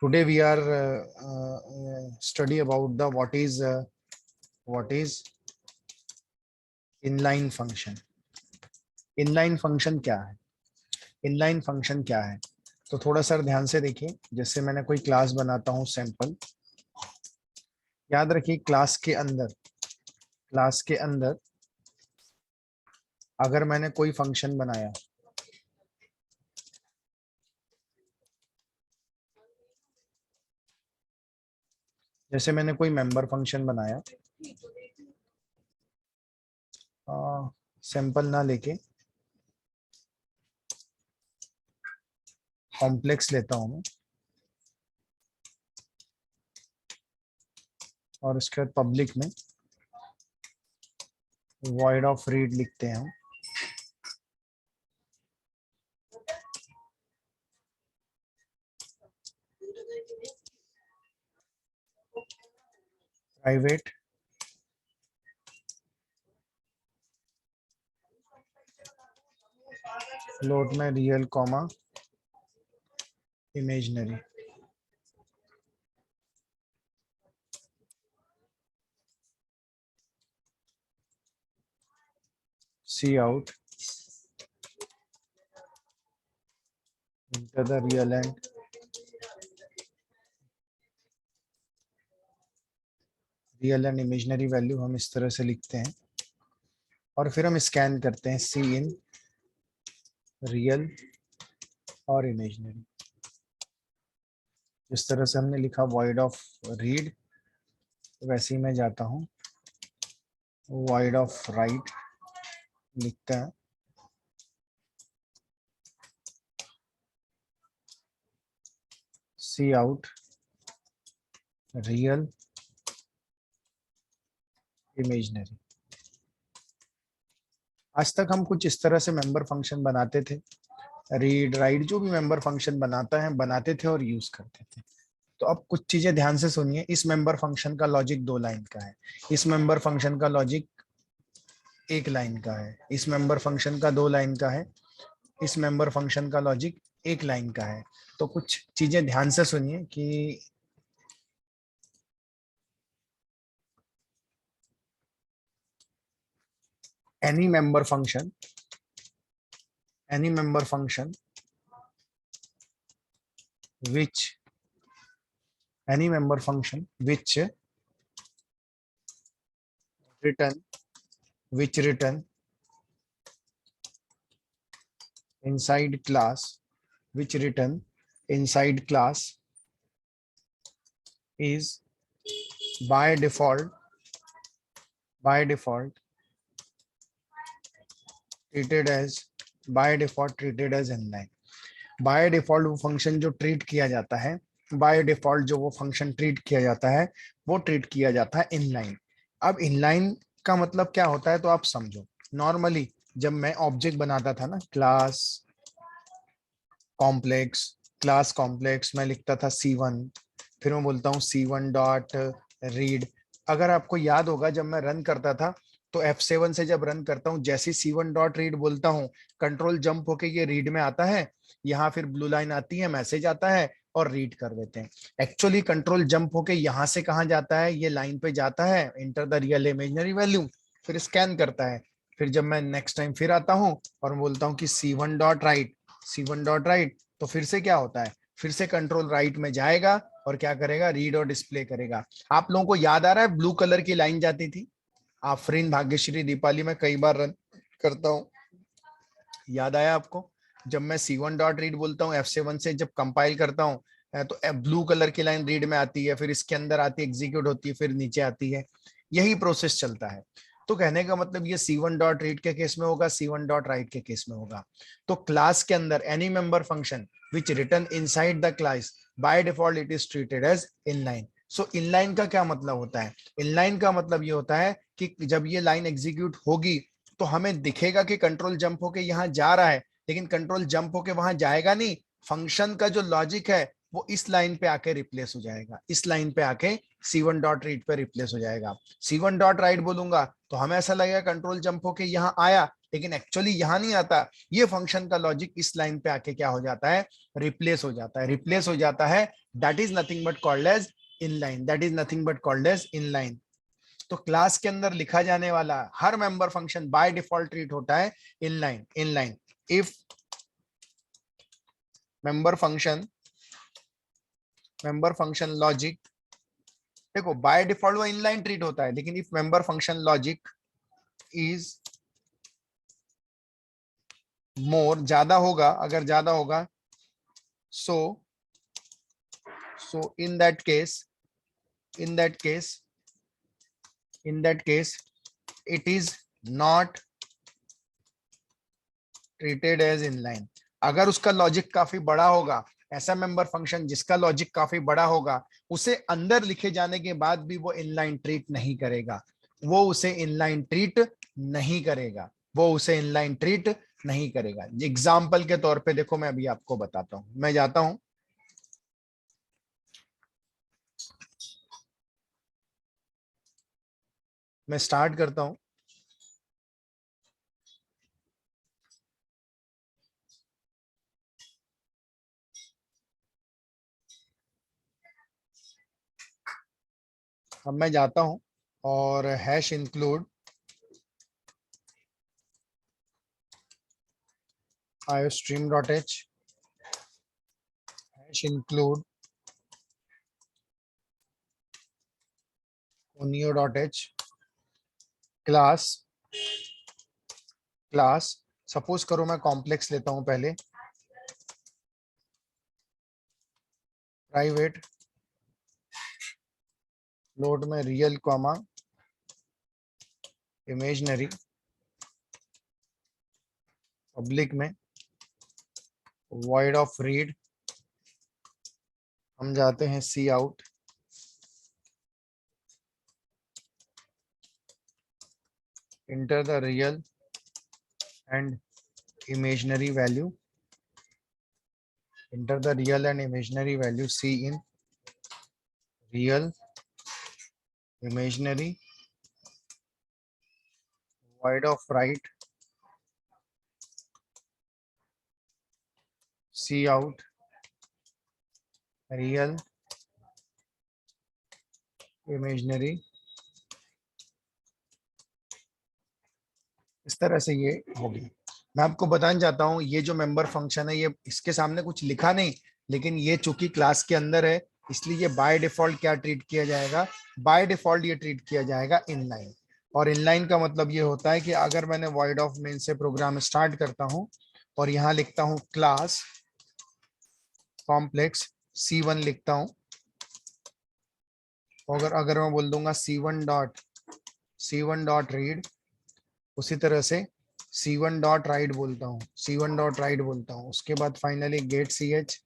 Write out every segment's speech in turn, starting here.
Today we are study about the what is inline function. Inline function क्या है? Inline function क्या है? तो थोड़ा सा ध्यान से देखिए। जैसे मैंने कोई क्लास बनाता हूँ सैंपल, याद रखिए क्लास के अंदर अगर मैंने कोई फंक्शन बनाया, जैसे मैंने कोई मेंबर फंक्शन बनाया, सैंपल ना लेके कॉम्प्लेक्स लेता हूं मैं, और उसके बाद पब्लिक में वॉइड ऑफ रीड लिखते हैं हम। प्राइवेट फ्लोट में real comma imaginary. C out enter the real and imaginary value हम इस तरह से लिखते हैं, और फिर हम स्कैन करते हैं सी इन रियल और इमेजिनरी। जिस तरह से हमने लिखा वॉइड ऑफ रीड, वैसे ही मैं जाता हूँ वॉइड ऑफ राइट लिखता है, सी आउट रियल इमेजिनरी। आज तक हम कुछ इस तरह से मेंबर फंक्शन बनाते थे, रीड राइट जो भी मेंबर फंक्शन बनाते थे और यूज करते थे। तो अब कुछ चीजें ध्यान से सुनिए। इस मेंबर फंक्शन का लॉजिक 2 लाइन का है, इस मेंबर फंक्शन का लॉजिक 1 लाइन का है, इस मेंबर फंक्शन का 2 लाइन का है, इस मेंबर फंक्शन का लॉजिक 1 लाइन का है। तो कुछ चीजें ध्यान से सुनिए कि any member function which return inside class is by default treated as inline। Bye default वो फंक्शन जो ट्रीट किया जाता है, वो ट्रीट किया जाता है इनलाइन। अब इनलाइन का मतलब क्या होता है तो आप समझो। नॉर्मली जब मैं ऑब्जेक्ट बनाता था ना, क्लास कॉम्प्लेक्स मैं लिखता था C1, फिर मैं बोलता हूँ C1 डॉट रीड। अगर आपको याद होगा जब मैं रन करता था तो F7 से जब रन करता हूँ, जैसे C1 डॉट रीड बोलता हूँ, कंट्रोल जंप होके ये रीड में आता है, यहाँ फिर ब्लू लाइन आती है, मैसेज आता है और रीड कर देते हैं। एक्चुअली कंट्रोल जंप होके यहाँ से कहाँ जाता है, ये लाइन पे जाता है, inter the real imaginary value, फिर स्कैन करता है। फिर जब मैं नेक्स्ट टाइम फिर आता हूँ और बोलता हूँ कि C1 डॉट राइट, तो फिर से क्या होता है, फिर से कंट्रोल राइट में जाएगा और क्या करेगा, रीड और डिस्प्ले करेगा। आप लोगों को याद आ रहा है ब्लू कलर की लाइन जाती थी, आफरीन, भाग्यश्री, दीपाली, मैं कई बार रन करता हूँ, याद आया आपको? जब मैं C1 डॉट रीड बोलता हूँ F7 से जब कंपाइल करता हूँ तो ब्लू कलर की लाइन रीड में आती है, फिर इसके अंदर आती है, एग्जीक्यूट होती है, फिर नीचे आती है। यही प्रोसेस चलता है। तो कहने का मतलब ये C1 डॉट रीड के केस में होगा, C1 डॉट राइट के केस में होगा। तो क्लास के अंदर any member function which return inside the class by default it is treated as inline. So inline का क्या मतलब होता है? इनलाइन का मतलब ये होता है कि जब ये लाइन एग्जीक्यूट होगी तो हमें दिखेगा कि कंट्रोल जंप होके यहाँ जा रहा है, लेकिन कंट्रोल जंप होके वहां जाएगा नहीं। फंक्शन का जो लॉजिक है वो इस लाइन पे आके रिप्लेस हो जाएगा, इस लाइन पे आके C1 डॉट रीड पे रिप्लेस हो जाएगा। C1 डॉट राइट बोलूंगा तो हमें ऐसा लगेगा कंट्रोल जंप होके यहाँ आया, लेकिन एक्चुअली यहाँ नहीं आता। ये फंक्शन का लॉजिक इस लाइन पे आके क्या हो जाता है, रिप्लेस हो जाता है, रिप्लेस हो जाता है। That is nothing but called as inline, that is nothing but called as inline. तो क्लास के अंदर लिखा जाने वाला हर member function by default treat होता है inline. Inline if member function logic, देखो बाय डिफॉल्ट वो इनलाइन ट्रीट होता है, लेकिन if member function logic is more, ज्यादा होगा, अगर ज्यादा होगा, so in that case it is not treated as inline। अगर उसका लॉजिक काफी बड़ा होगा, ऐसा मेंबर फंक्शन जिसका लॉजिक काफी बड़ा होगा, उसे अंदर लिखे जाने के बाद भी वो इनलाइन ट्रीट नहीं करेगा, वो उसे इनलाइन ट्रीट नहीं करेगा, वो उसे इनलाइन ट्रीट नहीं करेगा। एग्जाम्पल के तौर पे देखो, मैं अभी आपको बताता हूं, मैं जाता हूं, मैं स्टार्ट करता हूं, अब मैं जाता हूं और hash include iostream.h, hash include onio.h, class suppose करो मैं कॉम्प्लेक्स लेता हूं पहले, प्राइवेट लोड में रियल कॉमा इमेजनरी, पब्लिक में void ऑफ रीड, हम जाते हैं C out, enter the real and imaginary value, enter the real and imaginary value, C in real, imaginary, void of right, C out, real, imaginary। इस तरह से ये होगी। मैं आपको बताना चाहता हूं, ये जो मेंबर फंक्शन है, ये इसके सामने कुछ लिखा नहीं, लेकिन ये चूंकि क्लास के अंदर है, इसलिए बाय डिफॉल्ट क्या ट्रीट किया जाएगा, बाय डिफॉल्ट ये ट्रीट किया जाएगा इनलाइन। और इनलाइन का मतलब ये होता है कि अगर मैंने void ऑफ मेन से प्रोग्राम स्टार्ट करता हूं और यहां लिखता हूं क्लास कॉम्प्लेक्स C1 लिखता हूं, अगर मैं बोल दूंगा C1 डॉट रीड, उसी तरह से C1 डॉट राइट बोलता हूँ, C1 डॉट राइट बोलता हूँ, उसके बाद फाइनली गेट CH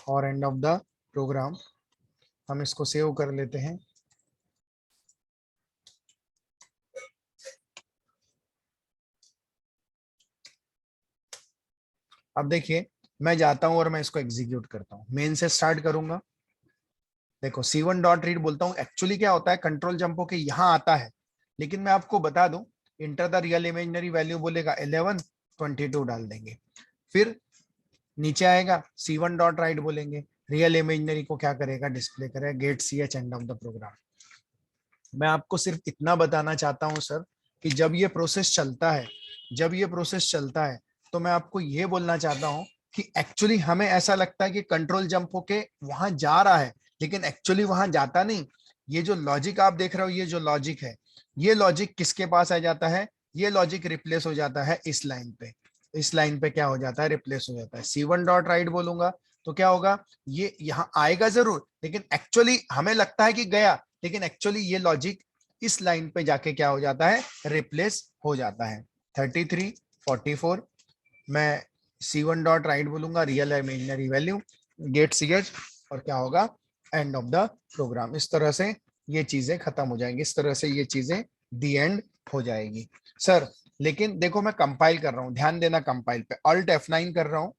और एंड ऑफ द प्रोग्राम। हम इसको सेव कर लेते हैं। अब देखिए, मैं जाता हूं और मैं इसको एग्जीक्यूट करता हूं, मेन से स्टार्ट करूंगा। देखो C1 डॉट रीड बोलता हूं, एक्चुअली क्या होता है, कंट्रोल जंप होके यहां आता है, लेकिन मैं आपको बता दूं, enter the real imaginary value बोलेगा 11, 22 डाल देंगे, फिर नीचे आएगा C1 डॉट राइट बोलेंगे, रियल इमेजिनरी को क्या करेगा, डिस्प्ले करेगा, get CH end of the program. मैं आपको सिर्फ इतना बताना चाहता हूं सर, कि जब ये प्रोसेस चलता है, तो मैं आपको ये बोलना चाहता हूं कि एक्चुअली हमें ऐसा लगता है कि कंट्रोल जंप होके वहां जा रहा है, लेकिन एक्चुअली वहां जाता नहीं। ये जो लॉजिक आप देख रहे हो, ये जो लॉजिक है, ये लॉजिक किसके पास आ जाता है, ये लॉजिक रिप्लेस हो जाता है इस लाइन पे। इस लाइन पे क्या हो जाता है, रिप्लेस हो जाता है। C1 डॉट राइट बोलूंगा तो क्या होगा, ये यहाँ आएगा जरूर, लेकिन एक्चुअली हमें लगता है कि गया, लेकिन एक्चुअली ये लॉजिक इस लाइन पे जाके क्या हो जाता है, रिप्लेस हो जाता है। 33, 44, मैं C1 डॉट राइट बोलूंगा, real imaginary value, get CH, और क्या होगा, एंड ऑफ द प्रोग्राम। इस तरह से ये चीजें खत्म हो जाएंगी, इस तरह से ये चीजें दी एंड हो जाएगी सर। लेकिन देखो, मैं कंपाइल कर रहा हूं, ध्यान देना, कंपाइल पे Alt F9 कर रहा हूं,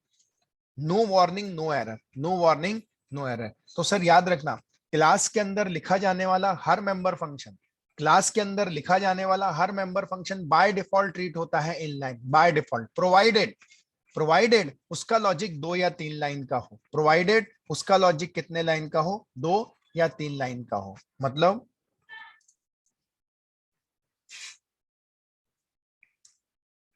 no warning no error, no warning no error. तो सर याद रखना, क्लास के अंदर लिखा जाने वाला हर मेंबर फंक्शन, क्लास के अंदर लिखा जाने वाला हर member function by default treat होता है इनलाइन बाय डिफॉल्ट, प्रोवाइडेड उसका लॉजिक 2 या 3 लाइन का हो, प्रोवाइडेड उसका लॉजिक कितने लाइन का हो, 2 या 3 लाइन का हो। मतलब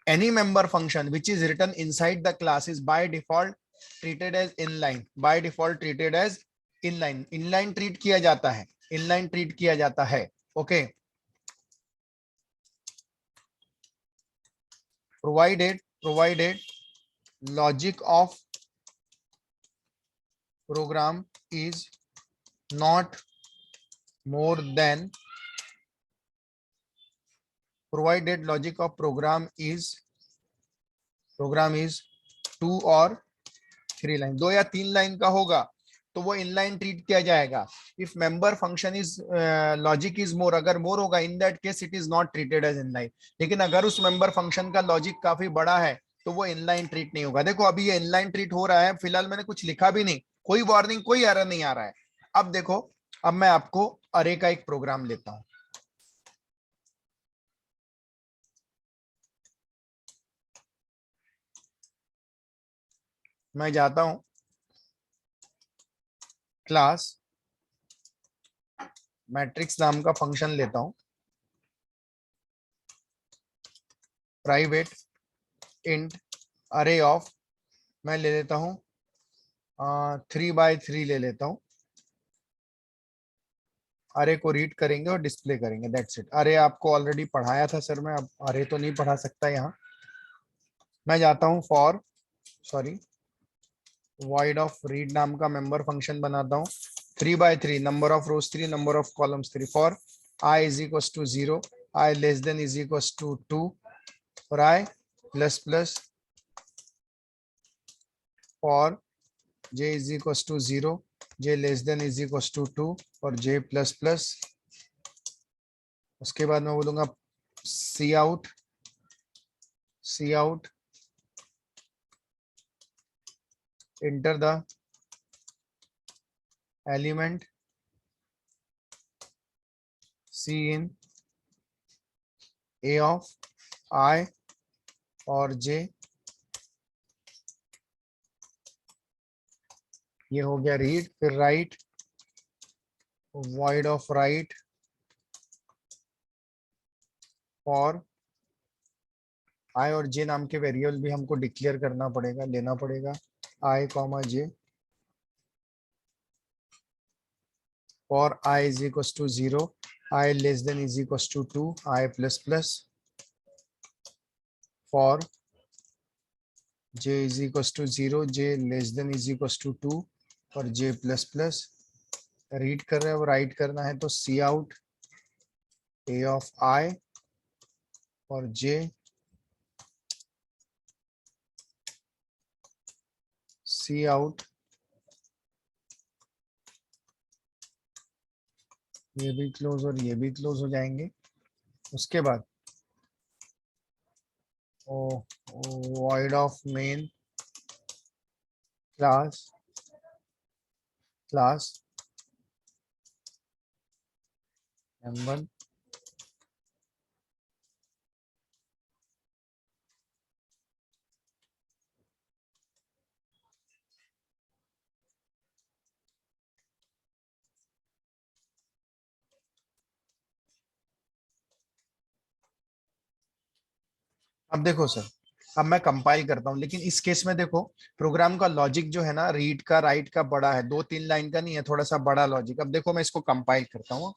any member function which is written inside the class is by default treated as inline, by default treated as inline treat किया जाता है, inline treat किया जाता है। okay, provided logic of program is not more than, provided logic of program is 2 और 3 line, 2 या 3 line का होगा तो वो इनलाइन ट्रीट किया जाएगा। If member function is logic is more, अगर मोर होगा in that case it is not treated as inline. लेकिन अगर उस मेंबर फंक्शन का लॉजिक काफी बड़ा है तो वो इनलाइन ट्रीट नहीं होगा। देखो अभी ये इनलाइन ट्रीट हो रहा है, फिलहाल मैंने कुछ लिखा भी नहीं, कोई वार्निंग कोई एरर नहीं आ रहा है। अब देखो, अब मैं आपको अरे का एक प्रोग्राम लेता हूं, मैं जाता हूं क्लास मैट्रिक्स नाम का फंक्शन लेता हूं, प्राइवेट इंट अरे ऑफ, मैं ले लेता हूं 3x3 ले लेता हूं। अरे को रीड करेंगे और डिस्प्ले करेंगे, दैट्स इट। अरे आपको ऑलरेडी पढ़ाया था सर मैं, अब अरे तो नहीं पढ़ा सकता यहाँ। मैं जाता हूँ for, sorry, void of read नाम का मेंबर फंक्शन बनाता हूँ। 3x3 number of rows 3, number of columns 3, for I is equal to 0, I less than is equal to 2 और I plus plus, for j is equal to 0, j less than is equal to 2 और j plus plus. उसके बाद मैं बोलूंगा C out enter the element c in a of I और j। ये हो गया रीड। फिर right, void of right for I और जे नाम के वेरिएबल भी हमको डिक्लेयर करना पड़ेगा, लेना पड़ेगा, I comma J, for I is equal to 0, I less than is equal to 2, I plus plus, for J is equal to 0, J less than is equal to 2 और जे प्लस प्लस। रीड कर रहे हैं, right करना है तो सी out A of आई और जे, सी out, ये भी क्लोज और ये भी क्लोज हो जाएंगे। उसके बाद void of main class m1 अब देखो सर, अब मैं कंपाइल करता हूं, लेकिन इस केस में देखो प्रोग्राम का लॉजिक जो है ना, रीड का राइट का बड़ा है, 2-3 लाइन का नहीं है, थोड़ा सा बड़ा लॉजिक। अब देखो मैं इसको कंपाइल करता हूँ,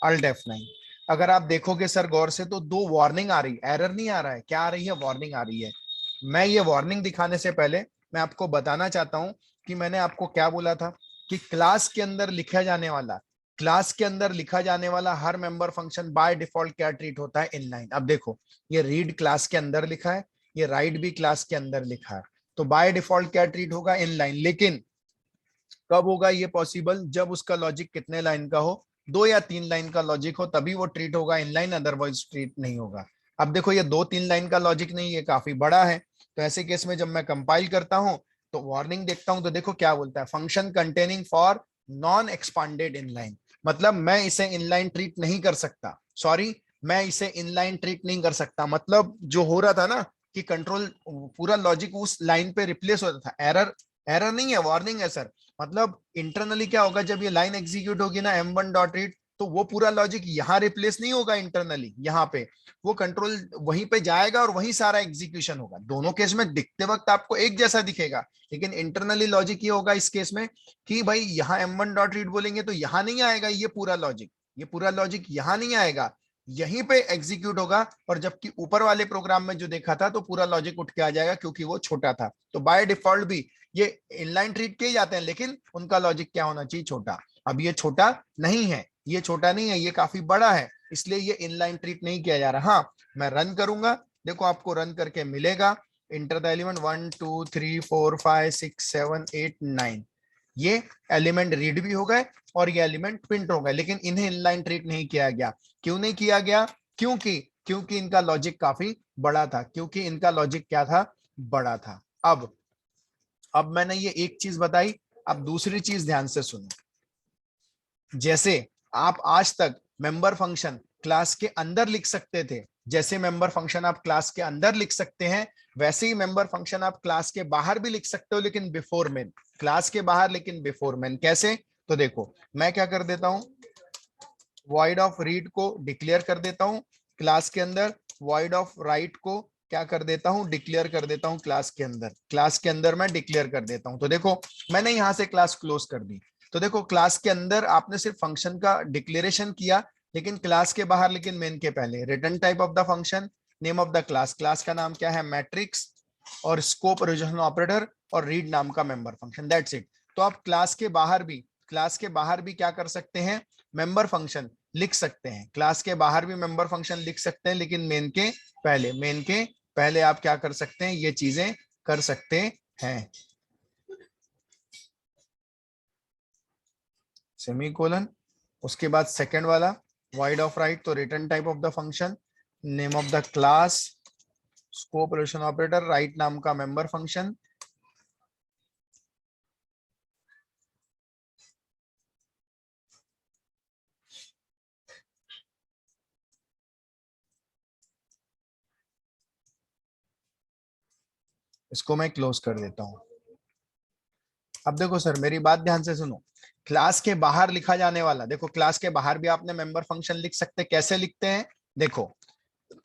अल्ट F9। अगर आप देखोगे सर गौर से तो 2 वार्निंग आ रही, एरर नहीं आ रहा है, क्या आ रही है, वार्निंग आ रही है। मैं ये वार्निंग दिखाने से पहले मैं आपको बताना चाहता हूं कि मैंने आपको क्या बोला था कि क्लास के अंदर लिखा जाने वाला हर मेंबर फंक्शन बाय डिफॉल्ट क्या ट्रीट होता है, इनलाइन। अब देखो ये रीड क्लास के अंदर लिखा है, ये राइट भी क्लास के अंदर लिखा है, तो बाय डिफॉल्ट क्या ट्रीट होगा, इनलाइन। लेकिन कब होगा ये पॉसिबल, जब उसका लॉजिक कितने लाइन का हो, 2 या 3 लाइन का लॉजिक हो, तभी वो ट्रीट होगा इनलाइन, अदरवाइज ट्रीट नहीं होगा। अब देखो ये 2-3 लाइन का लॉजिक नहीं, ये काफी बड़ा है, तो ऐसे केस में जब मैं कंपाइल करता हूं तो वार्निंग देखता हूं तो देखो क्या बोलता है, function containing for non expanded inline. मतलब मैं इसे इनलाइन ट्रीट नहीं कर सकता, सॉरी मैं इसे इनलाइन ट्रीट नहीं कर सकता। मतलब जो हो रहा था ना कि कंट्रोल पूरा लॉजिक उस लाइन पे रिप्लेस होता था। एरर एरर नहीं है, वार्निंग है सर। मतलब इंटरनली क्या होगा, जब ये लाइन एग्जीक्यूट होगी ना m1 डॉट रीड, तो वो पूरा लॉजिक यहाँ रिप्लेस नहीं होगा इंटरनली, यहाँ पे वो कंट्रोल वहीं पे जाएगा और वहीं सारा एग्जीक्यूशन होगा। दोनों केस में दिखते वक्त आपको एक जैसा दिखेगा, लेकिन इंटरनली लॉजिक ये होगा इस केस में कि भाई यहाँ m1 डॉट रीड बोलेंगे तो यहाँ नहीं आएगा ये पूरा लॉजिक, ये पूरा लॉजिक यहाँ नहीं आएगा, यहीं पे एग्जीक्यूट होगा। और जबकि ऊपर वाले प्रोग्राम में जो देखा था तो पूरा लॉजिक उठ के आ जाएगा क्योंकि वो छोटा था। तो बाय डिफॉल्ट भी ये इनलाइन ट्रीट किए जाते हैं, लेकिन उनका लॉजिक क्या होना चाहिए, छोटा। अब ये छोटा नहीं है, ये छोटा नहीं है, ये काफी बड़ा है, इसलिए ये इनलाइन ट्रीट नहीं किया जा रहा। हाँ मैं रन करूंगा, देखो आपको रन करके मिलेगा इंटर द एलिमेंट 1 2 3 4 5 6 7 8 9, ये एलिमेंट रीड भी हो गए और ये एलिमेंट प्रिंट हो गए, लेकिन इन्हें इनलाइन ट्रीट नहीं किया गया। क्यों नहीं किया गया? क्योंकि इनका लॉजिक काफी बड़ा था, क्योंकि इनका लॉजिक क्या था, बड़ा था। अब मैंने ये एक चीज बताई, अब दूसरी चीज ध्यान से सुनो। जैसे आप आज तक मेंबर फंक्शन क्लास के अंदर लिख सकते थे, जैसे मेंबर फंक्शन आप क्लास के अंदर लिख सकते हैं, वैसे ही मेंबर फंक्शन आप क्लास के बाहर भी लिख सकते हो, लेकिन बिफोर मेन। क्लास के बाहर लेकिन बिफोर मेन। कैसे? तो देखो मैं क्या कर देता हूं, void ऑफ रीड को डिक्लेयर कर देता हूं क्लास के अंदर, void ऑफ राइट को क्या कर देता हूं, डिक्लेयर कर देता हूं क्लास के अंदर। क्लास के अंदर मैं डिक्लेयर कर देता हूं। तो देखो मैंने यहां से क्लास क्लोज कर दी। तो देखो क्लास के अंदर आपने सिर्फ फंक्शन का डिक्लेरेशन किया, लेकिन क्लास के बाहर लेकिन मेन के पहले return type of the function, name of the class, class का नाम क्या है, मैट्रिक्स, और स्कोप रिजल्यूशन ऑपरेटर, और रीड नाम का मेंबर फंक्शन, दैट्स इट। तो आप क्लास के बाहर भी क्या कर सकते हैं, मेंबर फंक्शन लिख सकते हैं। क्लास के बाहर भी मेंबर फंक्शन लिख सकते हैं, लेकिन मेन के पहले आप क्या कर सकते हैं, ये चीजें कर सकते हैं। सेमीकोलन, उसके बाद सेकंड वाला void ऑफ राइट, तो return type of the function, name of the class, scope relation operator, right नाम का मेंबर फंक्शन। इसको मैं क्लोज कर देता हूं। अब देखो सर मेरी बात ध्यान से सुनो, क्लास के बाहर लिखा जाने वाला, देखो क्लास के बाहर भी आपने मेंबर फंक्शन लिख सकते, कैसे लिखते हैं, देखो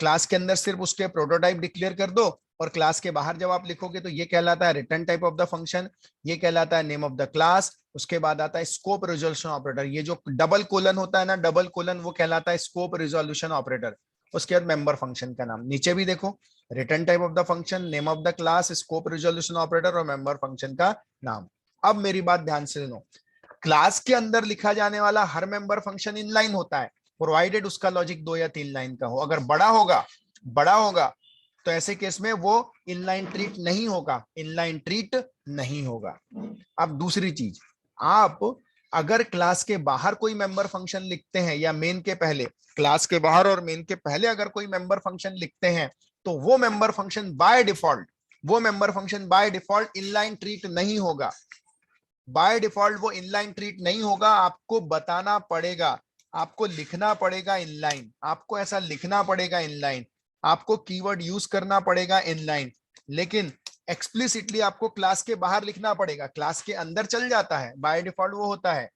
क्लास के अंदर सिर्फ उसके प्रोटोटाइप डिक्लेयर कर दो, और क्लास के बाहर जब आप लिखोगे तो ये कहलाता है return type of the function, ये कहलाता है नेम ऑफ द क्लास, उसके बाद आता है स्कोप रिजोल्यूशन ऑपरेटर, ये जो डबल कोलन होता है ना, डबल कोलन, वो कहलाता है स्कोप रिजोल्यूशन ऑपरेटर। उसके बाद मेंबर फंक्शन का नाम, नीचे भी देखो return type of the function, name of the class, scope resolution operator और मेंबर फंक्शन का नाम। अब मेरी बात ध्यान से सुनो, क्लास के अंदर लिखा जाने वाला हर मेंबर फंक्शन इनलाइन होता है, प्रोवाइडेड उसका लॉजिक 2 या 3 लाइन का हो। अगर बड़ा होगा तो ऐसे केस में वो इनलाइन ट्रीट नहीं होगा। अब दूसरी चीज, आप अगर क्लास के बाहर कोई मेंबर फंक्शन लिखते हैं, या मेन के पहले, क्लास के बाहर और मेन के पहले अगर कोई मेंबर फंक्शन लिखते हैं, तो वो member function by default inline treat नहीं होगा। बाय डिफॉल्ट वो इनलाइन ट्रीट नहीं होगा, आपको बताना पड़ेगा, आपको लिखना पड़ेगा इनलाइन, आपको ऐसा लिखना पड़ेगा इनलाइन, आपको कीवर्ड यूज करना पड़ेगा इनलाइन, लेकिन एक्सप्लिसिटली आपको क्लास के बाहर लिखना पड़ेगा। क्लास के अंदर चल जाता है, बाय डिफॉल्ट वो होता है,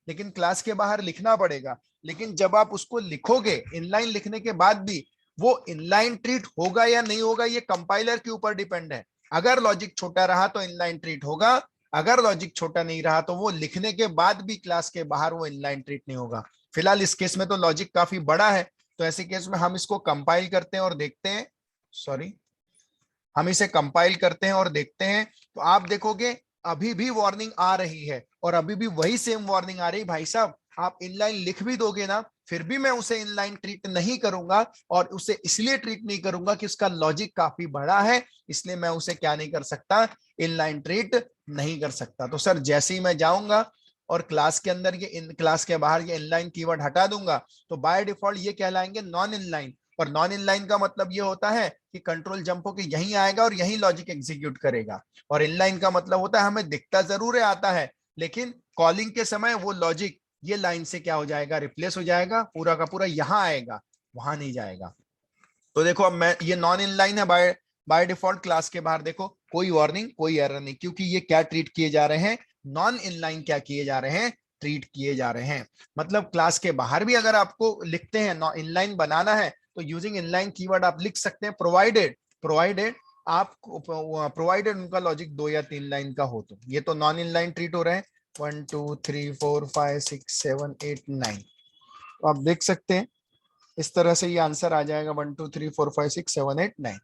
लेकिन क्लास के बाहर लिखना पड़ेगा। लेकिन जब आप उसको लिखोगे, इनलाइन लिखने के बाद भी वो इनलाइन ट्रीट होगा या नहीं होगा, ये कंपाइलर के ऊपर डिपेंड है। अगर लॉजिक छोटा रहा तो इनलाइन ट्रीट होगा, अगर लॉजिक छोटा नहीं रहा तो वो लिखने के बाद भी क्लास के बाहर वो इनलाइन ट्रीट नहीं होगा। फिलहाल इस केस में तो लॉजिक काफी बड़ा है, तो ऐसे केस में हम इसको कंपाइल करते हैं और देखते हैं, हम इसे कंपाइल करते हैं और देखते हैं, तो आप देखोगे अभी भी वार्निंग आ रही है, और अभी भी वही सेम वार्निंग आ रही, भाई साहब आप इनलाइन लिख भी दोगे ना, फिर भी मैं उसे इनलाइन ट्रीट नहीं करूंगा, और उसे इसलिए ट्रीट नहीं करूंगा कि उसका लॉजिक काफी बड़ा है, इसलिए मैं उसे क्या नहीं कर सकता, इनलाइन ट्रीट नहीं कर सकता। तो सर जैसे ही मैं जाऊंगा और क्लास के अंदर क्लास के बाहर ये इनलाइन कीवर्ड हटा दूंगा, तो बाय डिफॉल्ट ये कहलाएंगे नॉन इनलाइन। और नॉन इनलाइन का मतलब ये होता है कि कंट्रोल जंप होकर यहीं आएगा और यहीं लॉजिक एग्जीक्यूट करेगा। और इनलाइन का मतलब होता है हमें दिखता जरूर है, आता है, लेकिन कॉलिंग के समय वो लॉजिक ये लाइन से क्या हो जाएगा, रिप्लेस हो जाएगा, पूरा का पूरा यहां आएगा। वहां नहीं जाएगा। तो देखो अब मैं, ये नॉन इनलाइन है बाय बाय डिफॉल्ट। क्लास के बाहर देखो कोई वार्निंग कोई एरर नहीं, क्योंकि ये क्या ट्रीट किए जा रहे हैं, नॉन इनलाइन क्या किए जा रहे हैं, ट्रीट किए जा रहे हैं। मतलब क्लास के बाहर भी अगर आपको लिखते हैं नॉन इनलाइन बनाना है तो यूजिंग इनलाइन कीवर्ड आप लिख सकते हैं, प्रोवाइडेड प्रोवाइडेड आप प्रोवाइडेड उनका लॉजिक 2 या 3 लाइन का हो। तो ये तो नॉन इनलाइन ट्रीट हो रहे हैं। 1 2 3 4 5 6 7 8 9, तो आप देख सकते हैं इस तरह से ये आंसर आ जाएगा 1 2 3 4 5 6 7 8 9,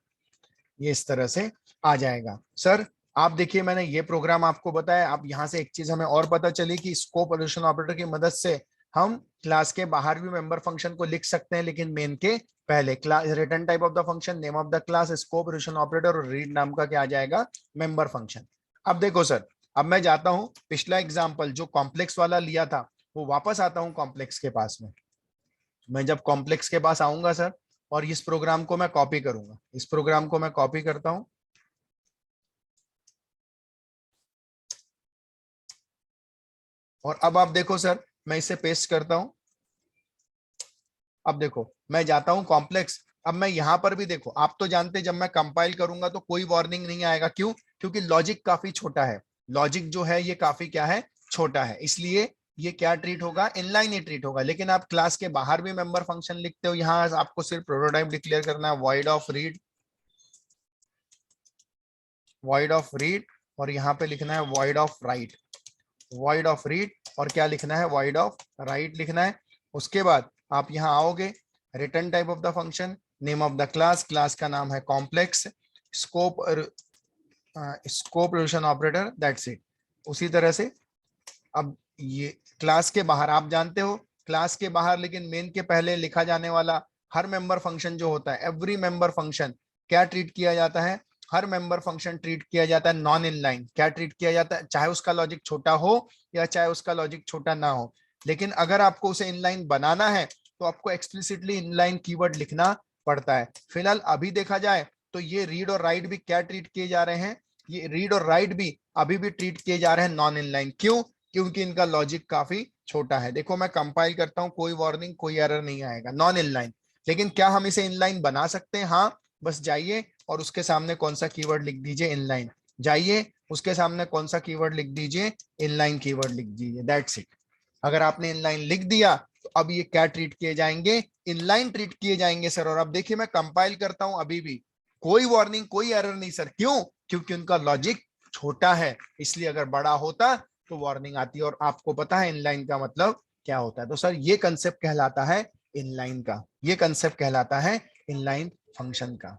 ये इस तरह से आ जाएगा। सर आप देखिए मैंने ये प्रोग्राम आपको बताया। अब यहाँ से एक चीज हमें और पता चली कि स्कोप रिलेशन ऑपरेटर की मदद से हम क्लास के बाहर भी मेंबर फंक्शन को लिख सकते हैं, लेकिन मेन के पहले। Class return type of the function, name of the class, scope relation operator और रीड नाम का क्या आ जाएगा, मेंबर फंक्शन। अब देखो सर, अब मैं जाता हूं पिछला एग्जाम्पल जो कॉम्प्लेक्स वाला लिया था, वो वापस आता हूं कॉम्प्लेक्स के पास में। मैं जब कॉम्प्लेक्स के पास आऊंगा सर, और इस प्रोग्राम को मैं कॉपी करूंगा, इस प्रोग्राम को मैं कॉपी करता हूं, और अब आप देखो सर मैं इसे पेस्ट करता हूं। अब देखो मैं जाता हूं कॉम्प्लेक्स। अब मैं यहां पर भी देखो, आप तो जानते हैं जब मैं कंपाइल करूंगा तो कोई वार्निंग नहीं आएगा। क्यों? क्योंकि लॉजिक काफी छोटा है, लॉजिक जो है ये काफी क्या है, छोटा है, इसलिए ये क्या ट्रीट होगा, इनलाइन ही ट्रीट होगा। लेकिन आप क्लास के बाहर भी मेंबर फंक्शन लिखते हो, यहाँ आपको सिर्फ प्रोटोटाइप डिक्लेयर करना है, void of read, void of read, और यहाँ पे लिखना है void of right, void of read, और क्या लिखना है, वॉइड ऑफ राइट लिखना है। उसके बाद आप यहाँ आओगे, return type of the function, name of the class, class का नाम है complex, scope scope relation operator, that's it. उसी तरह से अब ये क्लास के बाहर आप जानते हो, क्लास के बाहर लेकिन मेन के पहले लिखा जाने वाला हर मेंबर फंक्शन जो होता है, एवरी मेंबर फंक्शन क्या ट्रीट किया जाता है, हर मेंबर फंक्शन ट्रीट किया जाता है नॉन इनलाइन। क्या ट्रीट किया जाता है, चाहे उसका लॉजिक छोटा हो या चाहे उसका लॉजिक छोटा ना हो। लेकिन अगर आपको उसे इनलाइन बनाना है तो आपको एक्सप्लिसिटली इनलाइन कीवर्ड लिखना पड़ता है। फिलहाल अभी देखा जाए तो ये रीड और राइट भी क्या ट्रीट किए जा रहे हैं, ये रीड और राइट भी अभी भी ट्रीट किए जा रहे हैं नॉन इनलाइन। क्यों? क्योंकि इनका लॉजिक काफी छोटा है। देखो मैं कंपाइल करता हूं, कोई वार्निंग कोई एरर नहीं आएगा, नॉन इनलाइन। लेकिन क्या हम इसे इनलाइन बना सकते हैं? हाँ, बस जाइए और उसके सामने कौन सा कीवर्ड लिख दीजिए, इनलाइन। जाइए उसके सामने कौन सा कीवर्ड लिख दीजिए, इनलाइन कीवर्ड लिख दीजिए, दैट्स इट। अगर आपने इनलाइन लिख दिया तो अब ये क्या ट्रीट किए जाएंगे, इनलाइन ट्रीट किए जाएंगे सर। और अब देखिए मैं कंपाइल करता हूं, अभी भी कोई वार्निंग कोई एरर नहीं सर। क्यों? क्योंकि उनका लॉजिक छोटा है, इसलिए अगर बड़ा होता तो वार्निंग आती है। और आपको पता है इनलाइन का मतलब क्या होता है। तो सर ये कंसेप्ट कहलाता है इनलाइन का, ये कंसेप्ट कहलाता है इनलाइन फंक्शन का।